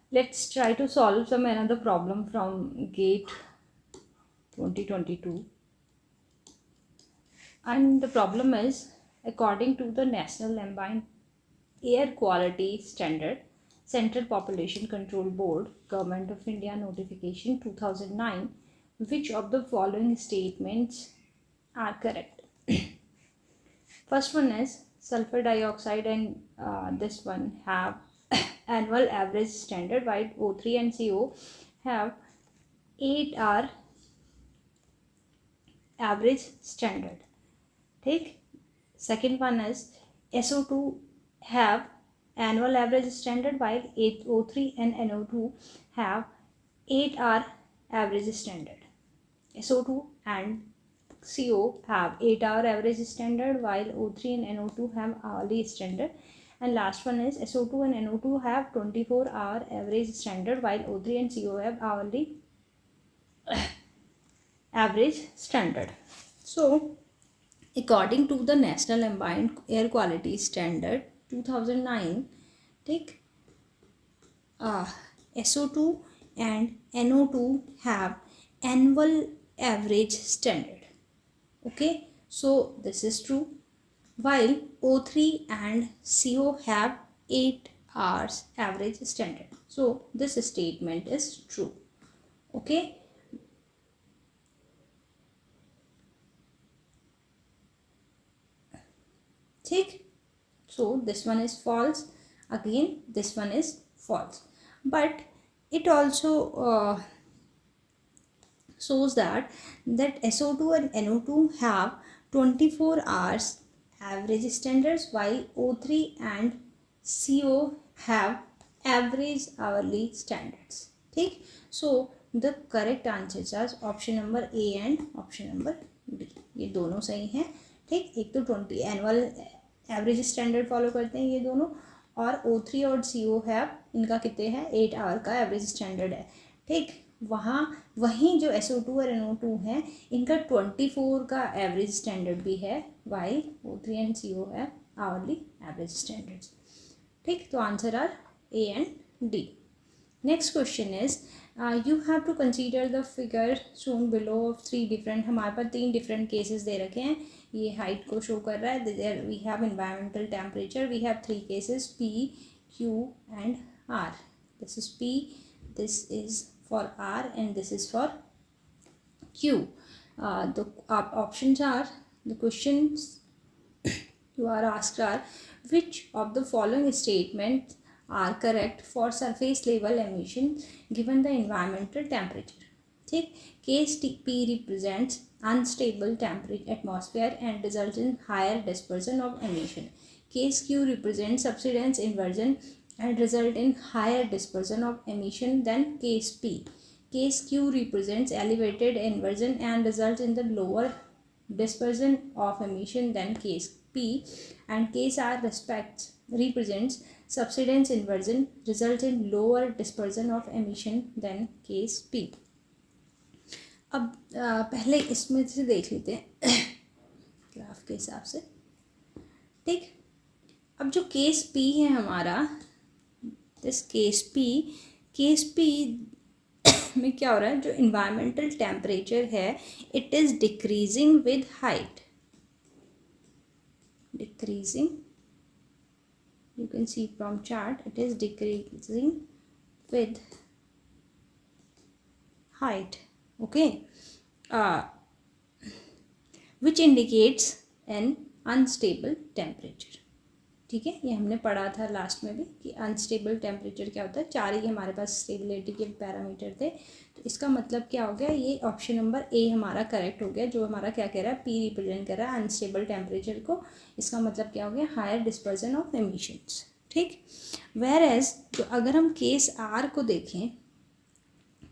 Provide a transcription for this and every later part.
Let's try to solve some another problem from GATE 2022. And the problem is, according to the National Ambient Air Quality Standard, Central Population Control Board, Government of India Notification 2009, which of the following statements are correct? First one is sulfur dioxide and this one have annual average standard, while O3 and CO have 8 hour average standard. ठीक. Second one is SO2 have annual average standard, while O3 and NO2 have 8 hour average standard. SO2 and CO have 8 hour average standard, while O3 and NO2 have hourly standard. And last one is SO2 and NO2 have 24-hour average standard, while O3 and CO have hourly average standard. So, according to the National Ambient Air Quality Standard 2009, take SO2 and NO2 have annual average standard. Okay, so this is true, while O3 and CO have 8 hours average standard. So this statement is true. Okay. ठीक. So this one is false. Again, this one is false. But it also shows that SO2 and NO2 have 24 hours average standards, while O3 and CO have average hourly standards. ठीक. So the correct answers are option number A and option number D. ये दोनों सही हैं. ठीक. एक तो 20 annual average standard follow करते हैं ये दोनों, और O3 और CO है इनका कितने हैं 8 आवर का एवरेज स्टैंडर्ड है. ठीक. वहीं जो SO2 और NO2 है इनका 24 का एवरेज स्टैंडर्ड भी है, वाइल O3 एंड CO है आवरली एवरेज स्टैंडर्ड्स. ठीक. तो answer are A and D. Next question is you have to consider the figure shown below of 3 different. हमारे पास 3 डिफरेंट केसेस दे रखे हैं. ये हाइट को शो कर रहा है. We have environmental temperature. We have 3 cases P, Q and R. This is P, this is for R and this is for Q. The options are, the questions you are asked are, which of the following statements are correct for surface level emission given the environmental temperature. ठीक. Case P represents unstable temperature atmosphere and results in higher dispersion of emission. Case Q represents subsidence inversion and result in higher dispersion of emission than case P. Case Q represents elevated inversion and results in the lower dispersion of emission than case P, and case R represents subsidence inversion, results in lower dispersion of emission than case P. अब पहले इसमें से देख लेते हैं graph के हिसाब से. ठीक. अब जो केस P है हमारा, दिस केस P में क्या हो रहा है, जो इन्वायरमेंटल टेम्परेचर है it is decreasing with height. Decreasing, you can see from chart, it is decreasing with height. Okay. Which indicates an unstable temperature. ठीक है. ये हमने पढ़ा था लास्ट में भी कि अनस्टेबल टेम्परेचर क्या होता है. 4 ही हमारे पास स्टेबिलिटी के पैरामीटर थे. तो इसका मतलब क्या हो गया, ये ऑप्शन नंबर ए हमारा करेक्ट हो गया. जो हमारा क्या कह रहा है, पी रिप्रेजेंट कर रहा है अनस्टेबल टेम्परेचर को. इसका मतलब क्या हो गया, हायर डिस्पर्जन ऑफ एमिशंस. ठीक. वेयर एज जो अगर हम केस आर को देखें,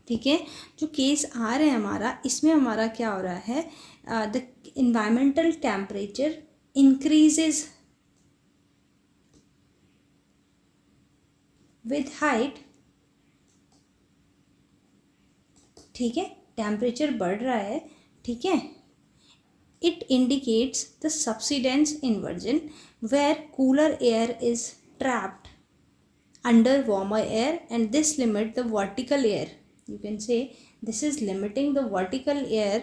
ठीक है, जो केस आर है हमारा, इसमें हमारा क्या हो रहा है, the environmental temperature increases with height. ठीक है. टेम्परेचर बढ़ रहा है. ठीक है. It indicates the subsidence inversion where cooler air is trapped under warmer air, and this limit the vertical air. You can say this is limiting the vertical air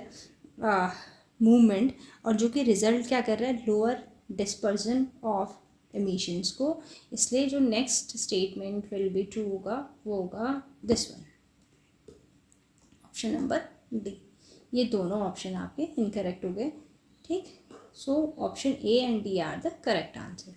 movement, और जो कि रिजल्ट क्या कर रहा है, लोअर डिस्पर्जन ऑफ एमिशंस को. इसलिए जो next statement will be true होगा वो होगा this one, option number D. ये दोनों ऑप्शन आपके इनकरेक्ट हो गए. ठीक, so option A and D R the correct answer.